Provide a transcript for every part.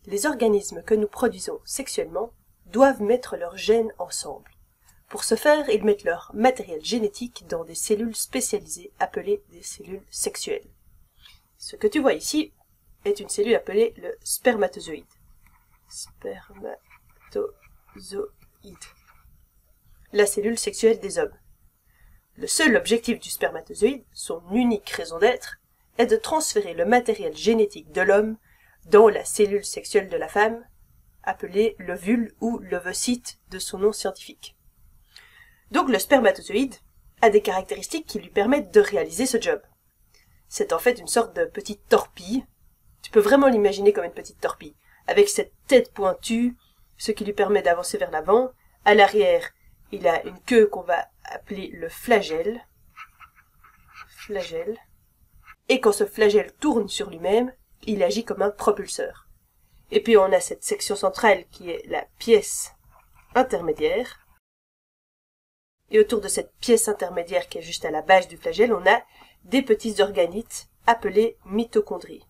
Les organismes que nous produisons sexuellement doivent mettre leurs gènes ensemble. Pour ce faire, ils mettent leur matériel génétique dans des cellules spécialisées appelées des cellules sexuelles. Ce que tu vois ici est une cellule appelée le spermatozoïde. Spermatozoïde. La cellule sexuelle des hommes. Le seul objectif du spermatozoïde, son unique raison d'être, est de transférer le matériel génétique de l'homme dans la cellule sexuelle de la femme, appelée l'ovule ou l'ovocyte de son nom scientifique. Donc le spermatozoïde a des caractéristiques qui lui permettent de réaliser ce job. C'est en fait une sorte de petite torpille. Tu peux vraiment l'imaginer comme une petite torpille, avec cette tête pointue, ce qui lui permet d'avancer vers l'avant. À l'arrière, il a une queue qu'on va appeler le flagelle. Et quand ce flagelle tourne sur lui-même, il agit comme un propulseur. Et puis on a cette section centrale qui est la pièce intermédiaire. Et autour de cette pièce intermédiaire qui est juste à la base du flagelle, on a des petits organites appelés mitochondries.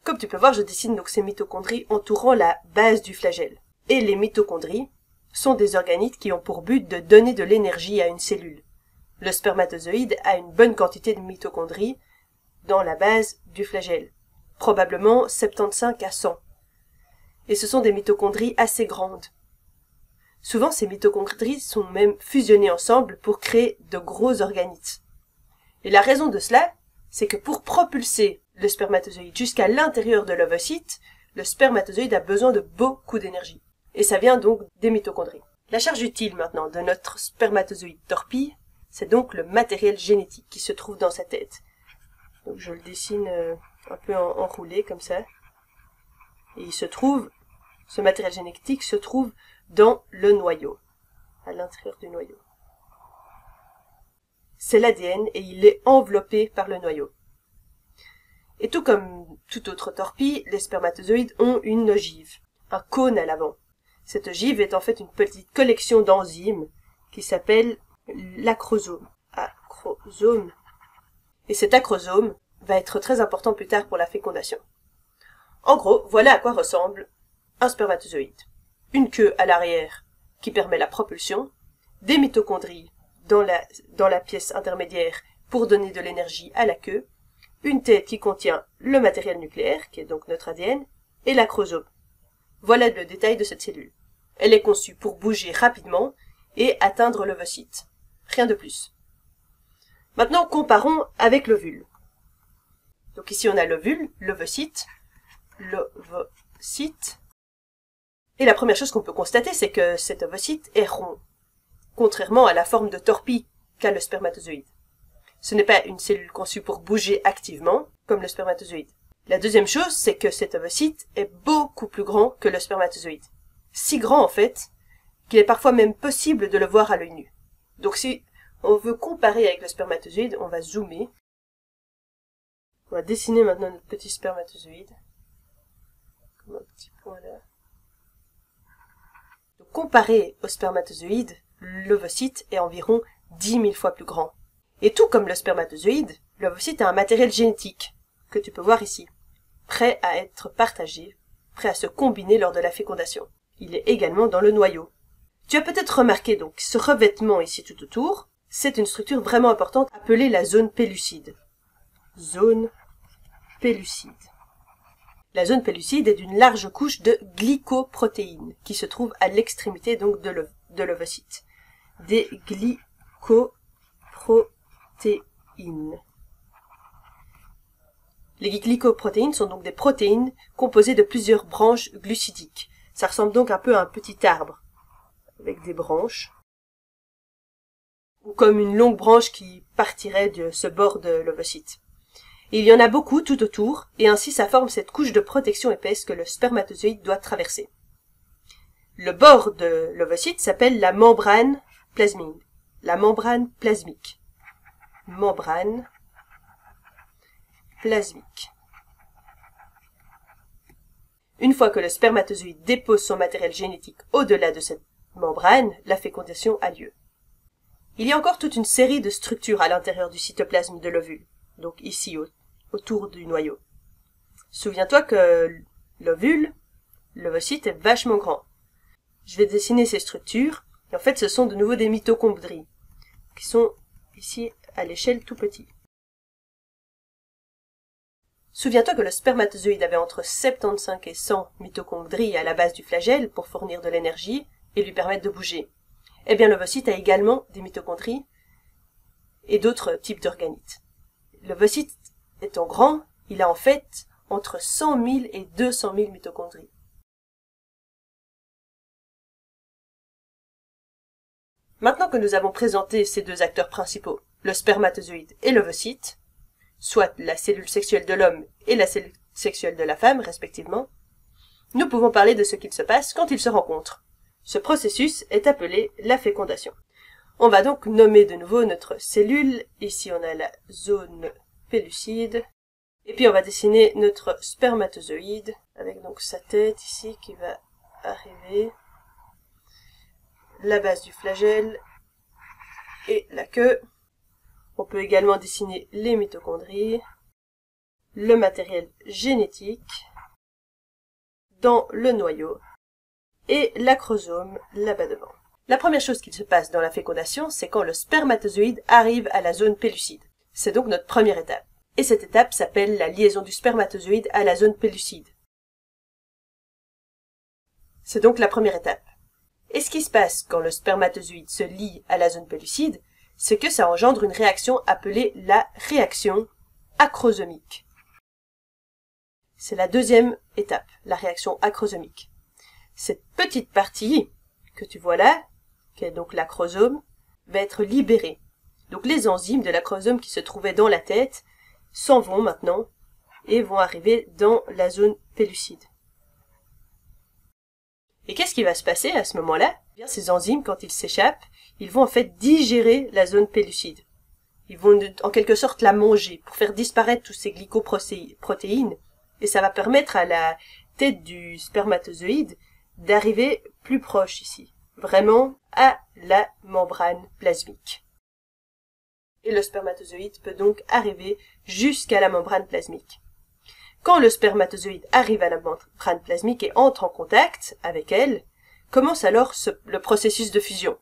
Comme tu peux voir, je dessine donc ces mitochondries entourant la base du flagelle. Et les mitochondries sont des organites qui ont pour but de donner de l'énergie à une cellule. Le spermatozoïde a une bonne quantité de mitochondries dans la base du flagelle, probablement 75 à 100. Et ce sont des mitochondries assez grandes. Souvent, ces mitochondries sont même fusionnées ensemble pour créer de gros organites. Et la raison de cela, c'est que pour propulser le spermatozoïde jusqu'à l'intérieur de l'ovocyte, le spermatozoïde a besoin de beaucoup d'énergie. Et ça vient donc des mitochondries. La charge utile maintenant de notre spermatozoïde torpille, c'est donc le matériel génétique qui se trouve dans sa tête. Donc je le dessine un peu enroulé comme ça. Et ce matériel génétique se trouve dans le noyau, à l'intérieur du noyau. C'est l'ADN et il est enveloppé par le noyau. Et tout comme toute autre torpille, les spermatozoïdes ont une ogive, un cône à l'avant. Cette ogive est en fait une petite collection d'enzymes qui s'appelle l'acrosome. Et cet acrosome va être très important plus tard pour la fécondation. En gros, voilà à quoi ressemble un spermatozoïde. Une queue à l'arrière qui permet la propulsion, des mitochondries dans la pièce intermédiaire pour donner de l'énergie à la queue, une tête qui contient le matériel nucléaire, qui est donc notre ADN, et l'acrosome. Voilà le détail de cette cellule. Elle est conçue pour bouger rapidement et atteindre l'ovocyte. Rien de plus. Maintenant, comparons avec l'ovule. Donc ici on a l'ovule, l'ovocyte. Et la première chose qu'on peut constater, c'est que cet ovocyte est rond, contrairement à la forme de torpille qu'a le spermatozoïde. Ce n'est pas une cellule conçue pour bouger activement, comme le spermatozoïde. La deuxième chose, c'est que cet ovocyte est beaucoup plus grand que le spermatozoïde. Si grand, en fait, qu'il est parfois même possible de le voir à l'œil nu. Donc si on veut comparer avec le spermatozoïde, on va zoomer. On va dessiner maintenant notre petit spermatozoïde. Comme un petit point là. Donc, comparé au spermatozoïde, l'ovocyte est environ 10 000 fois plus grand. Et tout comme le spermatozoïde, l'ovocyte a un matériel génétique, que tu peux voir ici, prêt à être partagé, prêt à se combiner lors de la fécondation. Il est également dans le noyau. Tu as peut-être remarqué donc ce revêtement ici tout autour, c'est une structure vraiment importante appelée la zone pellucide. Zone pellucide. La zone pellucide est d'une large couche de glycoprotéines qui se trouve à l'extrémité donc de l'ovocyte. Des glycoprotéines. Les glycoprotéines sont donc des protéines composées de plusieurs branches glucidiques. Ça ressemble donc un peu à un petit arbre, avec des branches, ou comme une longue branche qui partirait de ce bord de l'ovocyte. Il y en a beaucoup tout autour, et ainsi ça forme cette couche de protection épaisse que le spermatozoïde doit traverser. Le bord de l'ovocyte s'appelle la membrane plasmique. La membrane plasmique. Membrane plasmique. Une fois que le spermatozoïde dépose son matériel génétique au-delà de cette membrane, la fécondation a lieu. Il y a encore toute une série de structures à l'intérieur du cytoplasme de l'ovule, donc ici autour du noyau. Souviens-toi que l'ovule, l'ovocyte est vachement grand. Je vais dessiner ces structures, et en fait ce sont de nouveau des mitochondries, qui sont ici à l'échelle tout petit. Souviens-toi que le spermatozoïde avait entre 75 et 100 mitochondries à la base du flagelle pour fournir de l'énergie et lui permettre de bouger. Eh bien l'ovocyte a également des mitochondries et d'autres types d'organites. L'ovocyte étant grand, il a en fait entre 100 000 et 200 000 mitochondries. Maintenant que nous avons présenté ces deux acteurs principaux, le spermatozoïde et l'ovocyte, soit la cellule sexuelle de l'homme et la cellule sexuelle de la femme, respectivement, nous pouvons parler de ce qu'il se passe quand ils se rencontrent. Ce processus est appelé la fécondation. On va donc nommer de nouveau notre cellule. Ici, on a la zone pellucide. Et puis, on va dessiner notre spermatozoïde, avec donc sa tête ici qui va arriver, la base du flagelle et la queue. On peut également dessiner les mitochondries, le matériel génétique dans le noyau et l'acrosome là-bas devant. La première chose qui se passe dans la fécondation, c'est quand le spermatozoïde arrive à la zone pellucide. C'est donc notre première étape. Et cette étape s'appelle la liaison du spermatozoïde à la zone pellucide. C'est donc la première étape. Et ce qui se passe quand le spermatozoïde se lie à la zone pellucide, c'est que ça engendre une réaction appelée la réaction acrosomique. C'est la deuxième étape, la réaction acrosomique. Cette petite partie que tu vois là, qui est donc l'acrosome, va être libérée. Donc les enzymes de l'acrosome qui se trouvaient dans la tête s'en vont maintenant et vont arriver dans la zone pellucide. Et qu'est-ce qui va se passer à ce moment-là? Eh bien, ces enzymes, quand ils s'échappent, ils vont en fait digérer la zone pellucide. Ils vont en quelque sorte la manger pour faire disparaître tous ces glycoprotéines et ça va permettre à la tête du spermatozoïde d'arriver plus proche ici, vraiment à la membrane plasmique. Et le spermatozoïde peut donc arriver jusqu'à la membrane plasmique. Quand le spermatozoïde arrive à la membrane plasmique et entre en contact avec elle, commence alors le processus de fusion.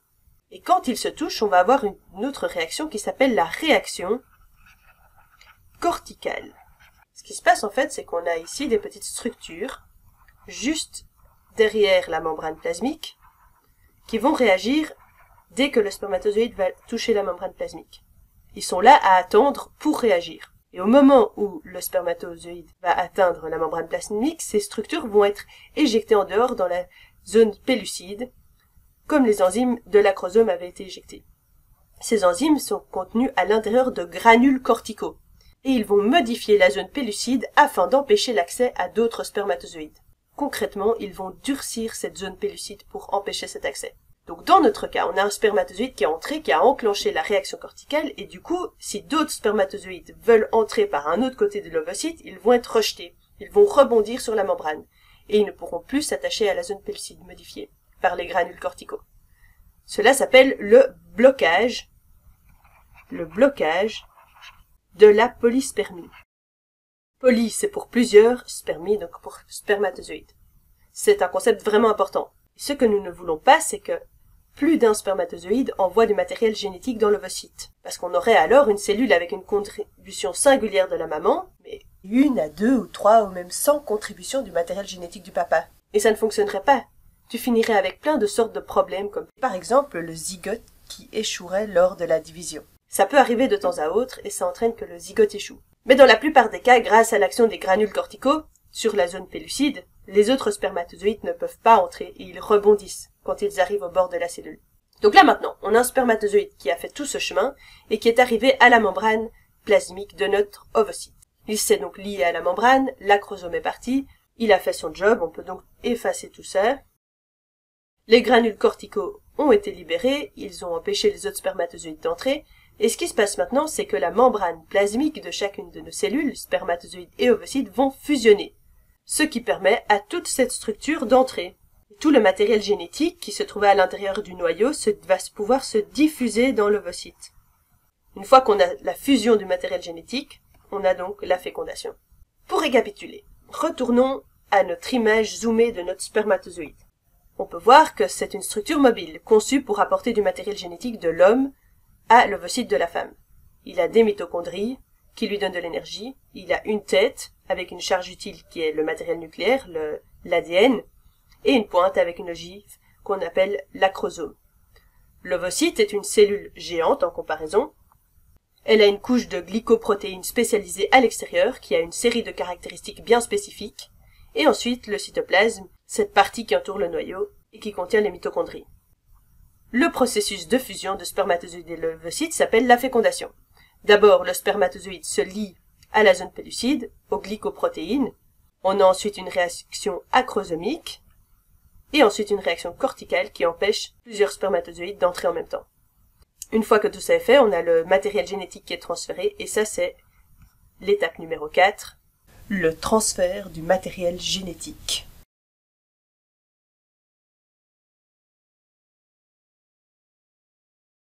Et quand ils se touchent, on va avoir une autre réaction qui s'appelle la réaction corticale. Ce qui se passe en fait, c'est qu'on a ici des petites structures juste derrière la membrane plasmique qui vont réagir dès que le spermatozoïde va toucher la membrane plasmique. Ils sont là à attendre pour réagir. Et au moment où le spermatozoïde va atteindre la membrane plasmique, ces structures vont être éjectées en dehors dans la zone pellucide, comme les enzymes de l'acrosome avaient été éjectées. Ces enzymes sont contenues à l'intérieur de granules corticaux, et ils vont modifier la zone pellucide afin d'empêcher l'accès à d'autres spermatozoïdes. Concrètement, ils vont durcir cette zone pellucide pour empêcher cet accès. Donc dans notre cas, on a un spermatozoïde qui est entré, qui a enclenché la réaction corticale, et du coup, si d'autres spermatozoïdes veulent entrer par un autre côté de l'ovocyte, ils vont être rejetés. Ils vont rebondir sur la membrane, et ils ne pourront plus s'attacher à la zone pellucide modifiée par les granules corticaux. Cela s'appelle le blocage de la polyspermie. Poly, c'est pour plusieurs, spermie, donc pour spermatozoïdes. C'est un concept vraiment important. Ce que nous ne voulons pas, c'est que plus d'un spermatozoïde envoie du matériel génétique dans l'ovocyte. Parce qu'on aurait alors une cellule avec une contribution singulière de la maman, mais 1 à 2 ou 3 ou même 100 contributions du matériel génétique du papa. Et ça ne fonctionnerait pas. Tu finirais avec plein de sortes de problèmes, comme par exemple le zygote qui échouerait lors de la division. Ça peut arriver de temps à autre et ça entraîne que le zygote échoue. Mais dans la plupart des cas, grâce à l'action des granules corticaux sur la zone pellucide, les autres spermatozoïdes ne peuvent pas entrer et ils rebondissent quand ils arrivent au bord de la cellule. Donc là maintenant, on a un spermatozoïde qui a fait tout ce chemin et qui est arrivé à la membrane plasmique de notre ovocyte. Il s'est donc lié à la membrane, l'acrosome est parti, il a fait son job, on peut donc effacer tout ça. Les granules corticaux ont été libérés, ils ont empêché les autres spermatozoïdes d'entrer, et ce qui se passe maintenant, c'est que la membrane plasmique de chacune de nos cellules, spermatozoïdes et ovocytes, vont fusionner, ce qui permet à toute cette structure d'entrer. Tout le matériel génétique qui se trouvait à l'intérieur du noyau va pouvoir se diffuser dans l'ovocyte. Une fois qu'on a la fusion du matériel génétique, on a donc la fécondation. Pour récapituler, Retournons à notre image zoomée de notre spermatozoïde. On peut voir que c'est une structure mobile, conçue pour apporter du matériel génétique de l'homme à l'ovocyte de la femme. Il a des mitochondries qui lui donnent de l'énergie, il a une tête avec une charge utile qui est le matériel nucléaire, l'ADN, et une pointe avec une ogive qu'on appelle l'acrosome. L'ovocyte est une cellule géante en comparaison. Elle a une couche de glycoprotéines spécialisées à l'extérieur qui a une série de caractéristiques bien spécifiques, et ensuite le cytoplasme, cette partie qui entoure le noyau et qui contient les mitochondries. Le processus de fusion de spermatozoïde et l'ovocyte s'appelle la fécondation. D'abord, le spermatozoïde se lie à la zone pellucide, aux glycoprotéines. On a ensuite une réaction acrosomique, et ensuite une réaction corticale qui empêche plusieurs spermatozoïdes d'entrer en même temps. Une fois que tout ça est fait, on a le matériel génétique qui est transféré, et ça c'est l'étape numéro 4, le transfert du matériel génétique.